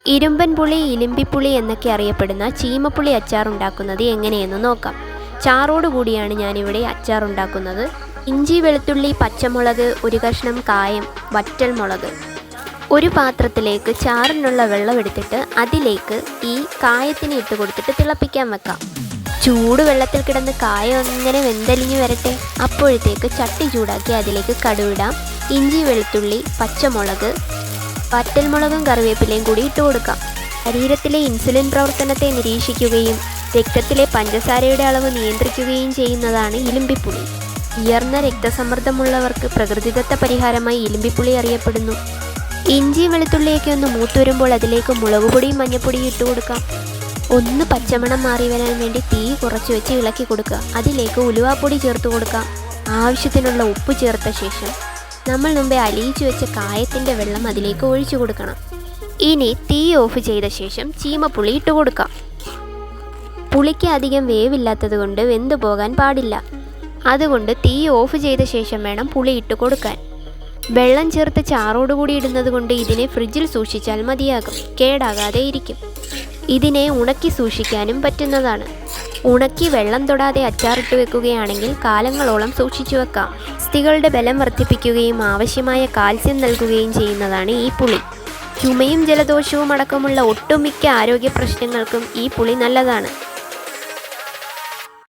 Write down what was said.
ഇരുമ്പൻ പുളി, ഇലിമ്പിപ്പുളി എന്നൊക്കെ അറിയപ്പെടുന്ന ചീമപ്പുളി അച്ചാർ ഉണ്ടാക്കുന്നത് എങ്ങനെയെന്ന് നോക്കാം. ചാറോടുകൂടിയാണ് ഞാനിവിടെ അച്ചാർ ഉണ്ടാക്കുന്നത്. ഇഞ്ചി, വെളുത്തുള്ളി, പച്ചമുളക്, ഒരു കഷ്ണം കായം, വറ്റൽമുളക്. ഒരു പാത്രത്തിലേക്ക് ചാറിനുള്ള വെള്ളം എടുത്തിട്ട് അതിലേക്ക് ഈ കായത്തിന് ഇട്ട് കൊടുത്തിട്ട് തിളപ്പിക്കാൻ വെക്കാം. ചൂട് വെള്ളത്തിൽ കിടന്ന് കായം അങ്ങനെ വെന്തലിഞ്ഞ് വരട്ടെ. അപ്പോഴത്തേക്ക് ചട്ടി ചൂടാക്കി അതിലേക്ക് കടുവിടാം. ഇഞ്ചി, വെളുത്തുള്ളി, പച്ചമുളക്, വറ്റൽമുളകും കറിവേപ്പിലയും കൂടി ഇട്ട് കൊടുക്കാം. ശരീരത്തിലെ ഇൻസുലിൻ പ്രവർത്തനത്തെ നിരീക്ഷിക്കുകയും രക്തത്തിലെ പഞ്ചസാരയുടെ അളവ് നിയന്ത്രിക്കുകയും ചെയ്യുന്നതാണ് ഇലിമ്പിപ്പുളി. ഉയർന്ന രക്തസമ്മർദ്ദമുള്ളവർക്ക് പ്രകൃതിദത്ത പരിഹാരമായി ഇലിമ്പിപ്പുളി അറിയപ്പെടുന്നു. ഇഞ്ചി, വെളുത്തുള്ളിയൊക്കെ ഒന്ന് മൂത്തുവരുമ്പോൾ അതിലേക്ക് മുളകുപൊടിയും മഞ്ഞൾപ്പൊടിയും ഇട്ട് കൊടുക്കാം. ഒന്ന് പച്ചമണം മാറി വരാൻ വേണ്ടി തീ കുറച്ച് വെച്ച് ഇളക്കി കൊടുക്കുക. അതിലേക്ക് ഉലുവാപ്പൊടി ചേർത്ത് കൊടുക്കാം. ആവശ്യത്തിനുള്ള ഉപ്പ് ചേർത്ത ശേഷം നമ്മൾ മുമ്പേ അലിയിച്ചു വെച്ച കായത്തിൻ്റെ വെള്ളം അതിലേക്ക് ഒഴിച്ചു കൊടുക്കണം. ഇനി തീ ഓഫ് ചെയ്ത ശേഷം ചീമപ്പുളി ഇട്ട് കൊടുക്കാം. പുളിക്ക് അധികം വേവില്ലാത്തത് കൊണ്ട് വെന്തു പോകാൻ പാടില്ല. അതുകൊണ്ട് തീ ഓഫ് ചെയ്ത ശേഷം വേണം പുളി ഇട്ട് കൊടുക്കാൻ. വെള്ളം ചേർത്ത് ചാറോടുകൂടി ഇടുന്നത് കൊണ്ട് ഇതിനെ ഫ്രിഡ്ജിൽ സൂക്ഷിച്ചാൽ മതിയാകും. കേടാകാതെ ഇരിക്കും. ഇതിനെ ഉണക്കി സൂക്ഷിക്കാനും പറ്റുന്നതാണ്. ഉണക്കി വെള്ളം തൊടാതെ അച്ചാറിട്ട് വെക്കുകയാണെങ്കിൽ കാലങ്ങളോളം സൂക്ഷിച്ചു വെക്കാം. അസ്ഥികളുടെ ബലം വർദ്ധിപ്പിക്കുകയും ആവശ്യമായ കാൽസ്യം നൽകുകയും ചെയ്യുന്നതാണ് ഈ പുളി. ചുമയും ജലദോഷവും അടക്കമുള്ള ഒട്ടുമിക്ക ആരോഗ്യ പ്രശ്നങ്ങൾക്കും ഈ പുളി നല്ലതാണ്.